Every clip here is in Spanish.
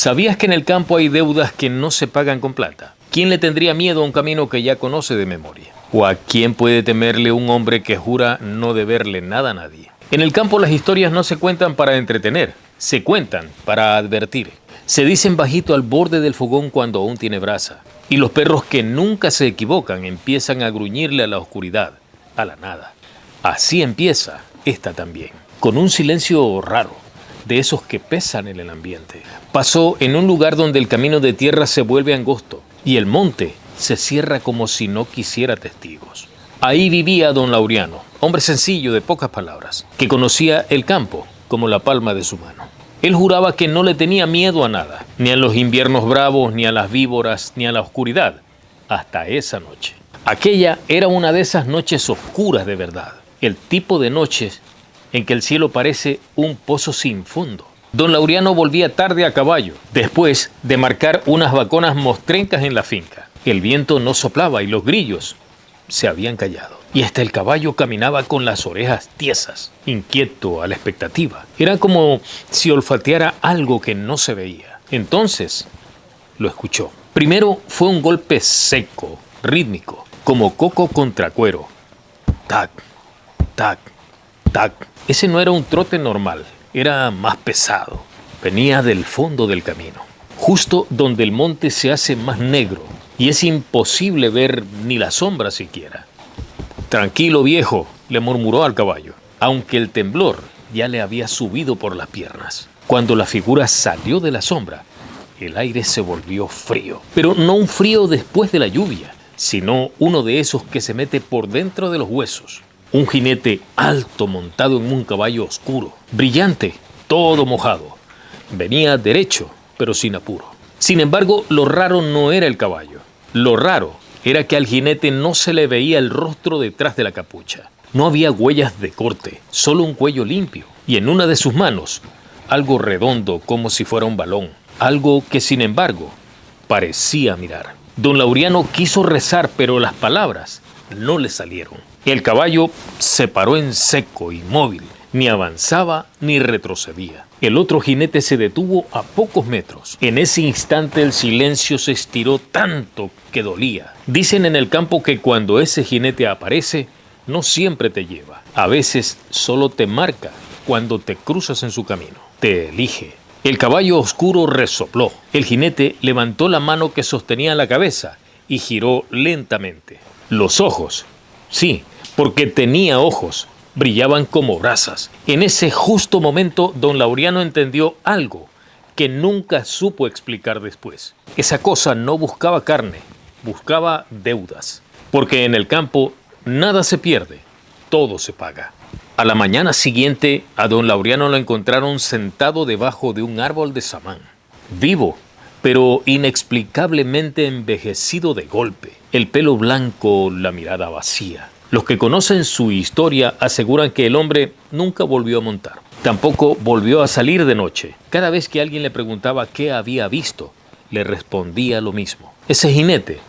¿Sabías que en el campo hay deudas que no se pagan con plata? ¿Quién le tendría miedo a un camino que ya conoce de memoria? ¿O a quién puede temerle un hombre que jura no deberle nada a nadie? En el campo las historias no se cuentan para entretener, se cuentan para advertir. Se dicen bajito al borde del fogón cuando aún tiene brasa. Y los perros que nunca se equivocan empiezan a gruñirle a la oscuridad, a la nada. Así empieza esta también, con un silencio raro, de esos que pesan en el ambiente. Pasó en un lugar donde el camino de tierra se vuelve angosto y el monte se cierra como si no quisiera testigos. Ahí vivía don Laureano, hombre sencillo de pocas palabras, que conocía el campo como la palma de su mano. Él juraba que no le tenía miedo a nada, ni a los inviernos bravos, ni a las víboras, ni a la oscuridad, hasta esa noche. Aquella era una de esas noches oscuras de verdad, el tipo de noches en que el cielo parece un pozo sin fondo. Don Laureano volvía tarde a caballo, después de marcar unas vaconas mostrencas en la finca. El viento no soplaba y los grillos se habían callado. Y hasta el caballo caminaba con las orejas tiesas, inquieto, a la expectativa. Era como si olfateara algo que no se veía. Entonces lo escuchó. Primero fue un golpe seco, rítmico, como coco contra cuero. Tac, tac, tac. Ese no era un trote normal, era más pesado. Venía del fondo del camino, justo donde el monte se hace más negro y es imposible ver ni la sombra siquiera. Tranquilo, viejo, le murmuró al caballo, aunque el temblor ya le había subido por las piernas. Cuando la figura salió de la sombra, el aire se volvió frío, pero no un frío después de la lluvia, sino uno de esos que se mete por dentro de los huesos. Un jinete alto montado en un caballo oscuro, brillante, todo mojado. Venía derecho, pero sin apuro. Sin embargo, lo raro no era el caballo. Lo raro era que al jinete no se le veía el rostro detrás de la capucha. No había huellas de corte, solo un cuello limpio. Y en una de sus manos, algo redondo como si fuera un balón. Algo que, sin embargo, parecía mirar. Don Laureano quiso rezar, pero las palabras no le salieron. El caballo se paró en seco, inmóvil, ni avanzaba ni retrocedía. El otro jinete se detuvo a pocos metros. En ese instante el silencio se estiró tanto que dolía. Dicen en el campo que cuando ese jinete aparece, no siempre te lleva. A veces solo te marca cuando te cruzas en su camino. Te elige. El caballo oscuro resopló. El jinete levantó la mano que sostenía la cabeza y giró lentamente. Los ojos, sí, porque tenía ojos, brillaban como brasas. En ese justo momento, don Laureano entendió algo que nunca supo explicar después. Esa cosa no buscaba carne, buscaba deudas. Porque en el campo nada se pierde, todo se paga. A la mañana siguiente, a don Laureano lo encontraron sentado debajo de un árbol de samán, vivo, pero inexplicablemente envejecido de golpe. El pelo blanco, la mirada vacía. Los que conocen su historia aseguran que el hombre nunca volvió a montar. Tampoco volvió a salir de noche. Cada vez que alguien le preguntaba qué había visto, le respondía lo mismo. Ese jinete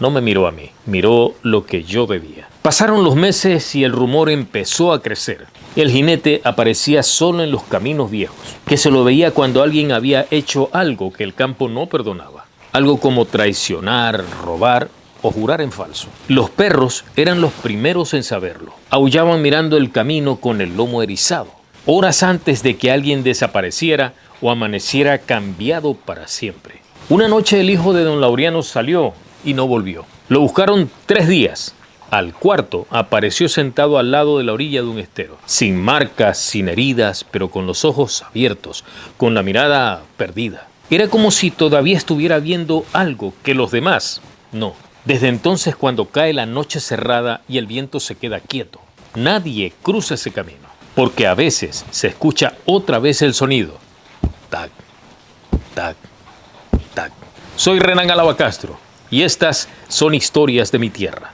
no me miró a mí, miró lo que yo bebía. Pasaron los meses y el rumor empezó a crecer. El jinete aparecía solo en los caminos viejos, que se lo veía cuando alguien había hecho algo que el campo no perdonaba. Algo como traicionar, robar o jurar en falso. Los perros eran los primeros en saberlo. Aullaban mirando el camino con el lomo erizado, horas antes de que alguien desapareciera o amaneciera cambiado para siempre. Una noche el hijo de don Laureano salió y no volvió. Lo buscaron 3 días. Al cuarto apareció sentado al lado de la orilla de un estero, sin marcas, sin heridas, pero con los ojos abiertos, con la mirada perdida. Era como si todavía estuviera viendo algo que los demás no. Desde entonces, cuando cae la noche cerrada y el viento se queda quieto, nadie cruza ese camino, porque a veces se escucha otra vez el sonido. Tac, tac, tac. Soy Renan Alaba Castro y estas son historias de mi tierra.